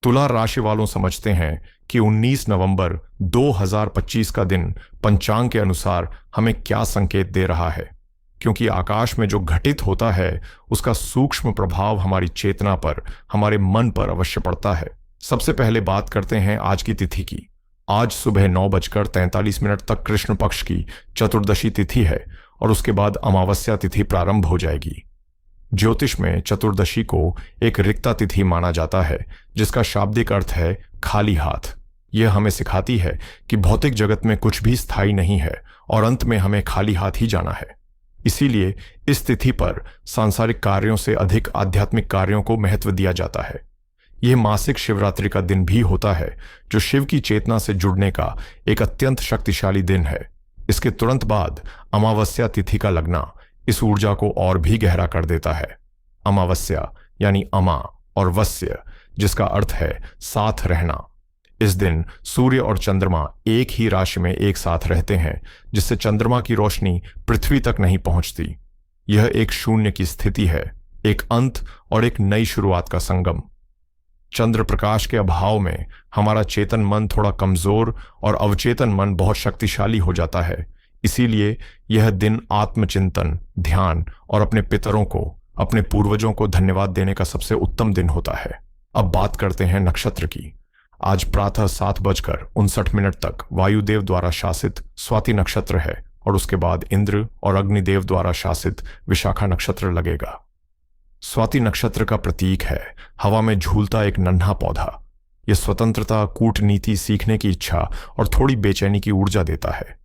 तुला राशि वालों समझते हैं कि 19 नवंबर 2025 का दिन पंचांग के अनुसार हमें क्या संकेत दे रहा है, क्योंकि आकाश में जो घटित होता है उसका सूक्ष्म प्रभाव हमारी चेतना पर, हमारे मन पर अवश्य पड़ता है। सबसे पहले बात करते हैं आज की तिथि की। आज सुबह 9:43 तक कृष्ण पक्ष की चतुर्दशी तिथि है और उसके बाद अमावस्या तिथि प्रारंभ हो जाएगी। ज्योतिष में चतुर्दशी को एक रिक्ता तिथि माना जाता है, जिसका शाब्दिक अर्थ है खाली हाथ। यह हमें सिखाती है कि भौतिक जगत में कुछ भी स्थायी नहीं है और अंत में हमें खाली हाथ ही जाना है। इसीलिए इस तिथि पर सांसारिक कार्यों से अधिक आध्यात्मिक कार्यों को महत्व दिया जाता है। यह मासिक शिवरात्रि का दिन भी होता है, जो शिव की चेतना से जुड़ने का एक अत्यंत शक्तिशाली दिन है। इसके तुरंत बाद अमावस्या तिथि का लगना इस ऊर्जा को और भी गहरा कर देता है। अमावस्या यानी अमा और वस्य, जिसका अर्थ है साथ रहना। इस दिन सूर्य और चंद्रमा एक ही राशि में एक साथ रहते हैं, जिससे चंद्रमा की रोशनी पृथ्वी तक नहीं पहुंचती। यह एक शून्य की स्थिति है, एक अंत और एक नई शुरुआत का संगम। चंद्र प्रकाश के अभाव में हमारा चेतन मन थोड़ा कमजोर और अवचेतन मन बहुत शक्तिशाली हो जाता है। इसीलिए यह दिन आत्मचिंतन, ध्यान और अपने पितरों को, अपने पूर्वजों को धन्यवाद देने का सबसे उत्तम दिन होता है। अब बात करते हैं नक्षत्र की। आज प्रातः 7:59 तक वायुदेव द्वारा शासित स्वाति नक्षत्र है और उसके बाद इंद्र और अग्निदेव द्वारा शासित विशाखा नक्षत्र लगेगा। स्वाति नक्षत्र का प्रतीक है हवा में झूलता एक नन्हा पौधा। यह स्वतंत्रता, कूटनीति, सीखने की इच्छा और थोड़ी बेचैनी की ऊर्जा देता है।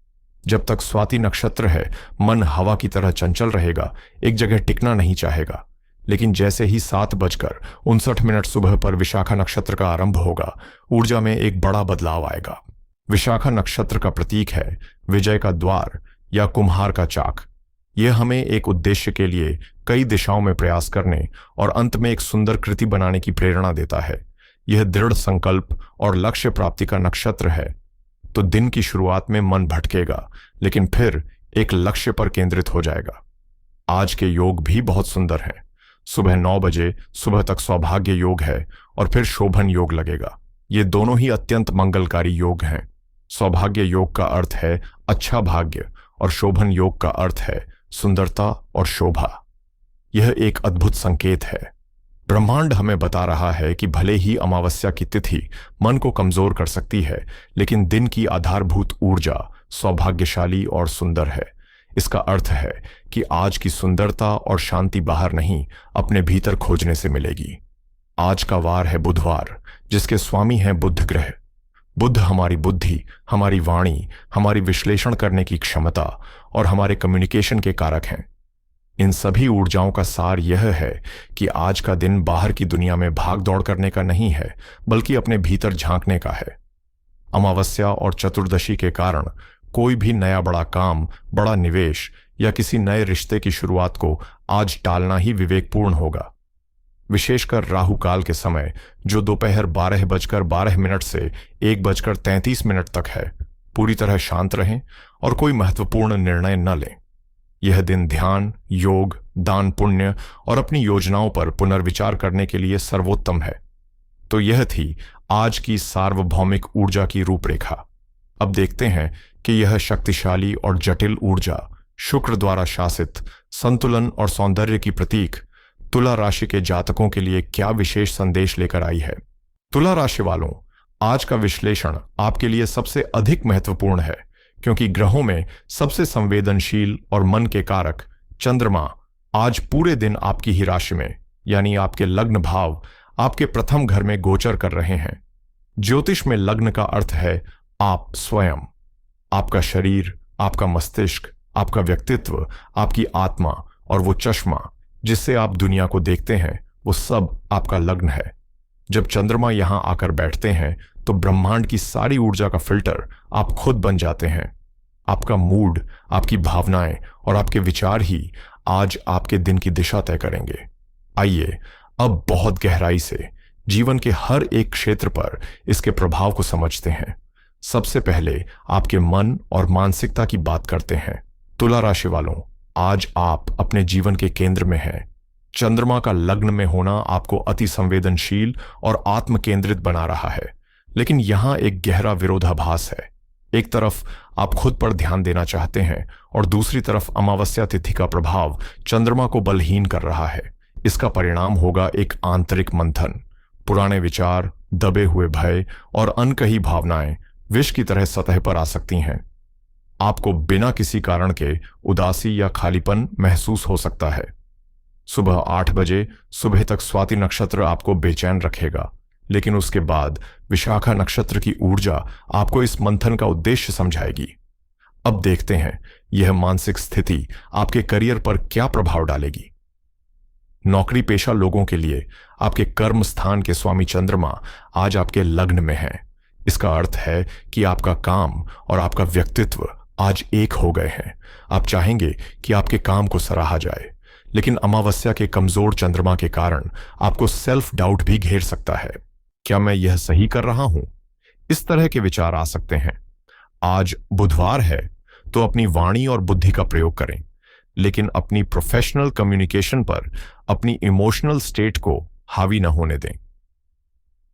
जब तक स्वाति नक्षत्र है, मन हवा की तरह चंचल रहेगा, एक जगह टिकना नहीं चाहेगा। लेकिन जैसे ही 7:59 सुबह पर विशाखा नक्षत्र का आरंभ होगा, ऊर्जा में एक बड़ा बदलाव आएगा। विशाखा नक्षत्र का प्रतीक है विजय का द्वार या कुम्हार का चाक। यह हमें एक उद्देश्य के लिए कई दिशाओं में प्रयास करने और अंत में एक सुंदर कृति बनाने की प्रेरणा देता है। यह दृढ़ संकल्प और लक्ष्य प्राप्ति का नक्षत्र है। तो दिन की शुरुआत में मन भटकेगा, लेकिन फिर एक लक्ष्य पर केंद्रित हो जाएगा। आज के योग भी बहुत सुंदर हैं। सुबह 9 बजे सुबह तक सौभाग्य योग है और फिर शोभन योग लगेगा। ये दोनों ही अत्यंत मंगलकारी योग हैं। सौभाग्य योग का अर्थ है अच्छा भाग्य और शोभन योग का अर्थ है सुंदरता और शोभा। यह एक अद्भुत संकेत है। ब्रह्मांड हमें बता रहा है कि भले ही अमावस्या की तिथि मन को कमजोर कर सकती है, लेकिन दिन की आधारभूत ऊर्जा सौभाग्यशाली और सुंदर है। इसका अर्थ है कि आज की सुंदरता और शांति बाहर नहीं, अपने भीतर खोजने से मिलेगी। आज का वार है बुधवार, जिसके स्वामी हैं बुध ग्रह। बुध हमारी बुद्धि, हमारी वाणी, हमारी विश्लेषण करने की क्षमता और हमारे कम्युनिकेशन के कारक हैं। इन सभी ऊर्जाओं का सार यह है कि आज का दिन बाहर की दुनिया में भाग दौड़ करने का नहीं है, बल्कि अपने भीतर झांकने का है। अमावस्या और चतुर्दशी के कारण कोई भी नया बड़ा काम, बड़ा निवेश या किसी नए रिश्ते की शुरुआत को आज टालना ही विवेकपूर्ण होगा। विशेषकर राहु काल के समय, जो दोपहर 12:12 से 1:33 तक है, पूरी तरह शांत रहें और कोई महत्वपूर्ण निर्णय न लें। यह दिन ध्यान, योग, दान, पुण्य और अपनी योजनाओं पर पुनर्विचार करने के लिए सर्वोत्तम है। तो यह थी आज की सार्वभौमिक ऊर्जा की रूपरेखा। अब देखते हैं कि यह शक्तिशाली और जटिल ऊर्जा शुक्र द्वारा शासित संतुलन और सौंदर्य की प्रतीक तुला राशि के जातकों के लिए क्या विशेष संदेश लेकर आई है। तुला राशि वालों, आज का विश्लेषण आपके लिए सबसे अधिक महत्वपूर्ण है, क्योंकि ग्रहों में सबसे संवेदनशील और मन के कारक चंद्रमा आज पूरे दिन आपकी ही राशि में, यानी आपके लग्न भाव, आपके प्रथम घर में गोचर कर रहे हैं। ज्योतिष में लग्न का अर्थ है आप स्वयं, आपका शरीर, आपका मस्तिष्क, आपका व्यक्तित्व, आपकी आत्मा और वो चश्मा जिससे आप दुनिया को देखते हैं, वो सब आपका लग्न है। जब चंद्रमा यहां आकर बैठते हैं तो ब्रह्मांड की सारी ऊर्जा का फिल्टर आप खुद बन जाते हैं। आपका मूड, आपकी भावनाएं और आपके विचार ही आज आपके दिन की दिशा तय करेंगे। आइए अब बहुत गहराई से जीवन के हर एक क्षेत्र पर इसके प्रभाव को समझते हैं। सबसे पहले आपके मन और मानसिकता की बात करते हैं। तुला राशि वालों, आज आप अपने जीवन के केंद्र में हैं। चंद्रमा का लग्न में होना आपको अति संवेदनशील और आत्म केंद्रित बना रहा है, लेकिन यहां एक गहरा विरोधाभास है। एक तरफ आप खुद पर ध्यान देना चाहते हैं और दूसरी तरफ अमावस्या तिथि का प्रभाव चंद्रमा को बलहीन कर रहा है। इसका परिणाम होगा एक आंतरिक मंथन। पुराने विचार, दबे हुए भय और अनकही भावनाएं विष की तरह सतह पर आ सकती हैं। आपको बिना किसी कारण के उदासी या खालीपन महसूस हो सकता है। सुबह 8 बजे सुबह तक स्वाति नक्षत्र आपको बेचैन रखेगा, लेकिन उसके बाद विशाखा नक्षत्र की ऊर्जा आपको इस मंथन का उद्देश्य समझाएगी। अब देखते हैं यह मानसिक स्थिति आपके करियर पर क्या प्रभाव डालेगी। नौकरी पेशा लोगों के लिए आपके कर्म स्थान के स्वामी चंद्रमा आज आपके लग्न में है। इसका अर्थ है कि आपका काम और आपका व्यक्तित्व आज एक हो गए हैं। आप चाहेंगे कि आपके काम को सराहा जाए, लेकिन अमावस्या के कमजोर चंद्रमा के कारण आपको सेल्फ डाउट भी घेर सकता है। क्या मैं यह सही कर रहा हूं? इस तरह के विचार आ सकते हैं। आज बुधवार है तो अपनी वाणी और बुद्धि का प्रयोग करें, लेकिन अपनी प्रोफेशनल कम्युनिकेशन पर अपनी इमोशनल स्टेट को हावी न होने दें।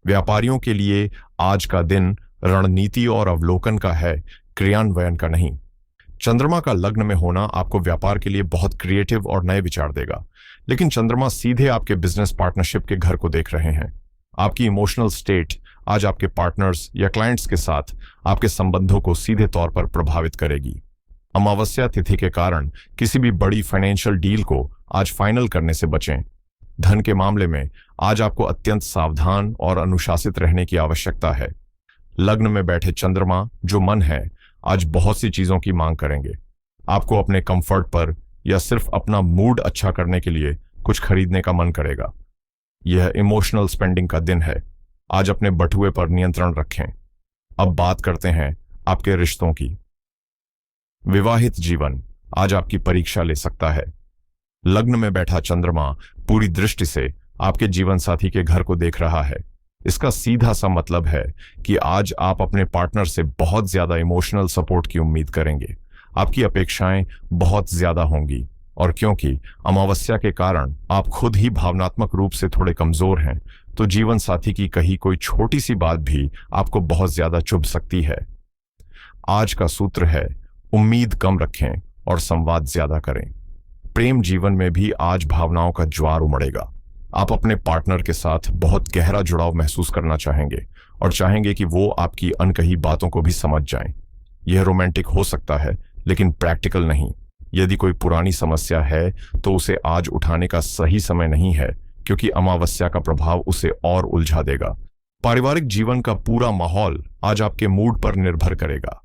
व्यापारियों के लिए आज का दिन रणनीति और अवलोकन का है, क्रियान्वयन का नहीं। चंद्रमा का लग्न में होना आपको व्यापार के लिए बहुत क्रिएटिव और नए विचार देगा, लेकिन चंद्रमा सीधे आपके बिजनेस पार्टनरशिप के घर को देख रहे हैं। आपकी इमोशनल स्टेट आज आपके पार्टनर्स या क्लाइंट्स के साथ आपके संबंधों को सीधे तौर पर प्रभावित करेगी। अमावस्या तिथि के कारण किसी भी बड़ी फाइनेंशियल डील को आज फाइनल करने से बचें। धन के मामले में आज आपको अत्यंत सावधान और अनुशासित रहने की आवश्यकता है। लग्न में बैठे चंद्रमा जो मन है आज बहुत सी चीजों की मांग करेंगे। आपको अपने कंफर्ट पर या सिर्फ अपना मूड अच्छा करने के लिए कुछ खरीदने का मन करेगा। यह इमोशनल स्पेंडिंग का दिन है। आज अपने बटुए पर नियंत्रण रखें। अब बात करते हैं आपके रिश्तों की। विवाहित जीवन आज आपकी परीक्षा ले सकता है। लग्न में बैठा चंद्रमा पूरी दृष्टि से आपके जीवन साथी के घर को देख रहा है। इसका सीधा सा मतलब है कि आज आप अपने पार्टनर से बहुत ज्यादा इमोशनल सपोर्ट की उम्मीद करेंगे। आपकी अपेक्षाएं बहुत ज्यादा होंगी, और क्योंकि अमावस्या के कारण आप खुद ही भावनात्मक रूप से थोड़े कमजोर हैं, तो जीवन साथी की कही कोई छोटी सी बात भी आपको बहुत ज्यादा चुभ सकती है। आज का सूत्र है, उम्मीद कम रखें और संवाद ज्यादा करें। प्रेम जीवन में भी आज भावनाओं का ज्वार उमड़ेगा। आप अपने पार्टनर के साथ बहुत गहरा जुड़ाव महसूस करना चाहेंगे और चाहेंगे कि वो आपकी अनकही बातों को भी समझ जाएं। यह रोमांटिक हो सकता है, लेकिन प्रैक्टिकल नहीं। यदि कोई पुरानी समस्या है तो उसे आज उठाने का सही समय नहीं है, क्योंकि अमावस्या का प्रभाव उसे और उलझा देगा। पारिवारिक जीवन का पूरा माहौल आज आपके मूड पर निर्भर करेगा।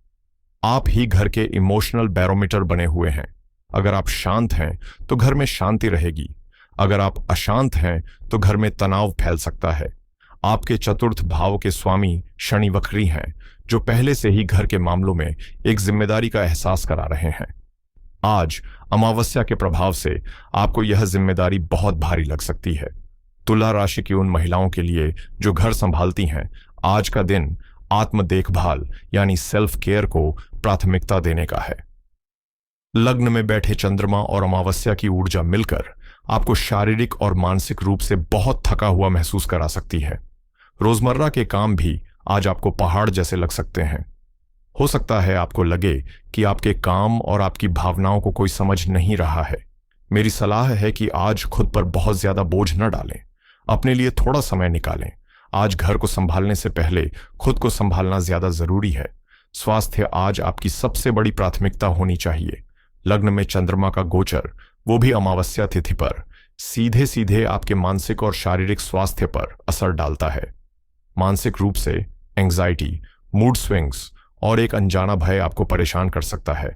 आप ही घर के इमोशनल बैरोमीटर बने हुए हैं। अगर आप शांत हैं तो घर में शांति रहेगी। अगर आप अशांत हैं तो घर में तनाव फैल सकता है। आपके चतुर्थ भाव के स्वामी शनि वक्री हैं, जो पहले से ही घर के मामलों में एक जिम्मेदारी का एहसास करा रहे हैं। आज अमावस्या के प्रभाव से आपको यह जिम्मेदारी बहुत भारी लग सकती है। तुला राशि की उन महिलाओं के लिए जो घर संभालती हैं, आज का दिन आत्म देखभाल यानी सेल्फ केयर को प्राथमिकता देने का है। लग्न में बैठे चंद्रमा और अमावस्या की ऊर्जा मिलकर आपको शारीरिक और मानसिक रूप से बहुत थका हुआ महसूस करा सकती है। रोजमर्रा के काम भी आज आपको पहाड़ जैसे लग सकते हैं। हो सकता है आपको लगे कि आपके काम और आपकी भावनाओं को कोई समझ नहीं रहा है। मेरी सलाह है कि आज खुद पर बहुत ज्यादा बोझ न डालें। अपने लिए थोड़ा समय निकालें। आज घर को संभालने से पहले खुद को संभालना ज्यादा जरूरी है। स्वास्थ्य आज आपकी सबसे बड़ी प्राथमिकता होनी चाहिए। लग्न में चंद्रमा का गोचर, वो भी अमावस्या तिथि पर, सीधे सीधे आपके मानसिक और शारीरिक स्वास्थ्य पर असर डालता है। मानसिक रूप से एंग्जाइटी, मूड स्विंग्स और एक अनजाना भय आपको परेशान कर सकता है।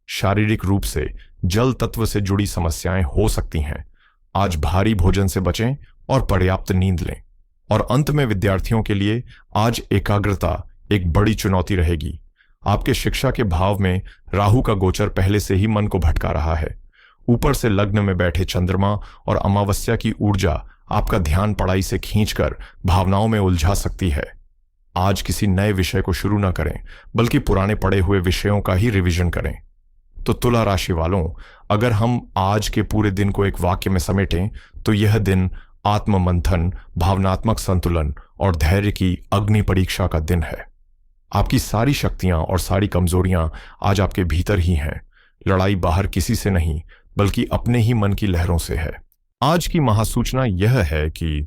शारीरिक रूप से जल तत्व से जुड़ी समस्याएं हो सकती हैं। आज भारी भोजन से बचें और पर्याप्त नींद लें। और अंत में विद्यार्थियों के लिए आज एकाग्रता एक बड़ी चुनौती रहेगी। आपके शिक्षा के भाव में राहु का गोचर पहले से ही मन को भटका रहा है। ऊपर से लग्न में बैठे चंद्रमा और अमावस्या की ऊर्जा आपका ध्यान पढ़ाई से खींचकर भावनाओं में उलझा सकती है। आज किसी नए विषय को शुरू न करें, बल्कि पुराने पढ़े हुए विषयों का ही रिवीजन करें। तो तुला राशि वालों, अगर हम आज के पूरे दिन को एक वाक्य में समेटें तो यह दिन आत्म मंथन, भावनात्मक संतुलन और धैर्य की अग्नि परीक्षा का दिन है। आपकी सारी शक्तियां और सारी कमजोरियां आज आपके भीतर ही हैं। लड़ाई बाहर किसी से नहीं, बल्कि अपने ही मन की लहरों से है। आज की महासूचना यह है कि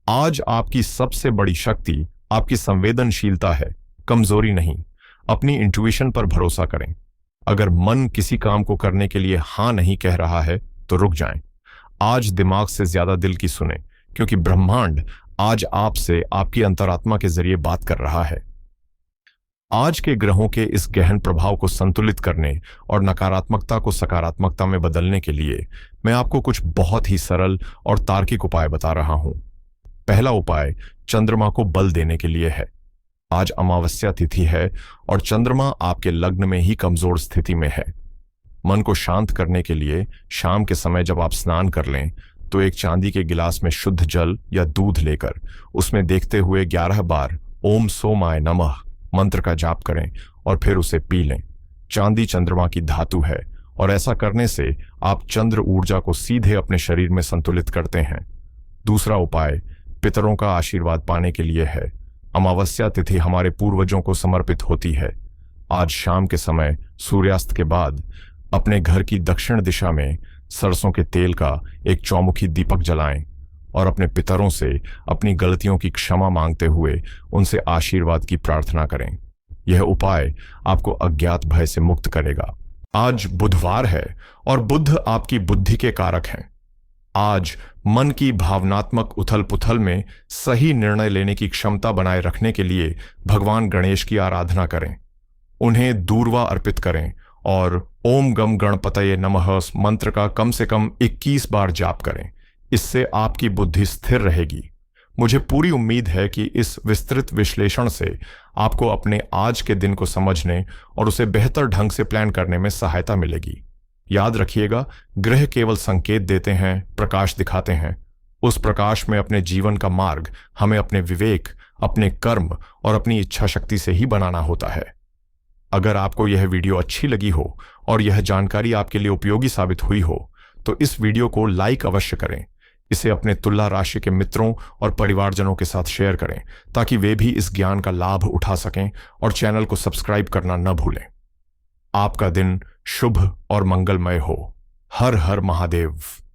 आज आपकी सबसे बड़ी शक्ति आपकी संवेदनशीलता है, कमजोरी नहीं। अपनी इंट्यूशन पर भरोसा करें। अगर मन किसी काम को करने के लिए हां नहीं कह रहा है तो रुक जाएं। आज दिमाग से ज्यादा दिल की सुने, क्योंकि ब्रह्मांड आज आपसे आपकी अंतरात्मा के जरिए बात कर रहा है। आज के ग्रहों के इस गहन प्रभाव को संतुलित करने और नकारात्मकता को सकारात्मकता में बदलने के लिए मैं आपको कुछ बहुत ही सरल और तार्किक उपाय बता रहा हूं। पहला उपाय चंद्रमा को बल देने के लिए है। आज अमावस्या तिथि है और चंद्रमा आपके लग्न में ही कमजोर स्थिति में है। मन को शांत करने के लिए शाम के समय जब आप स्नान कर लें तो एक चांदी के गिलास में शुद्ध जल या दूध लेकर उसमें देखते हुए 11 बार ओम सोमाय नमः मंत्र का जाप करें और फिर उसे पी लें। चांदी चंद्रमा की धातु है और ऐसा करने से आप चंद्र ऊर्जा को सीधे अपने शरीर में संतुलित करते हैं। दूसरा उपाय पितरों का आशीर्वाद पाने के लिए है। अमावस्या तिथि हमारे पूर्वजों को समर्पित होती है। आज शाम के समय सूर्यास्त के बाद अपने घर की दक्षिण दिशा में सरसों के तेल का एक चौमुखी दीपक जलाएं और अपने पितरों से अपनी गलतियों की क्षमा मांगते हुए उनसे आशीर्वाद की प्रार्थना करें। यह उपाय आपको अज्ञात भय से मुक्त करेगा। आज बुधवार है और बुध आपकी बुद्धि के कारक हैं। आज मन की भावनात्मक उथल पुथल में सही निर्णय लेने की क्षमता बनाए रखने के लिए भगवान गणेश की आराधना करें। उन्हें दूर्वा अर्पित करें और ओम गम गणपतये नमः मंत्र का कम से कम 21 बार जाप करें। इससे आपकी बुद्धि स्थिर रहेगी। मुझे पूरी उम्मीद है कि इस विस्तृत विश्लेषण से आपको अपने आज के दिन को समझने और उसे बेहतर ढंग से प्लान करने में सहायता मिलेगी। याद रखिएगा, ग्रह केवल संकेत देते हैं, प्रकाश दिखाते हैं। उस प्रकाश में अपने जीवन का मार्ग हमें अपने विवेक, अपने कर्म और अपनी इच्छा शक्ति से ही बनाना होता है। अगर आपको यह वीडियो अच्छी लगी हो और यह जानकारी आपके लिए उपयोगी साबित हुई हो तो इस वीडियो को लाइक अवश्य करें। इसे अपने तुला राशि के मित्रों और परिवारजनों के साथ शेयर करें ताकि वे भी इस ज्ञान का लाभ उठा सकें और चैनल को सब्सक्राइब करना न भूलें। आपका दिन शुभ और मंगलमय हो। हर हर महादेव।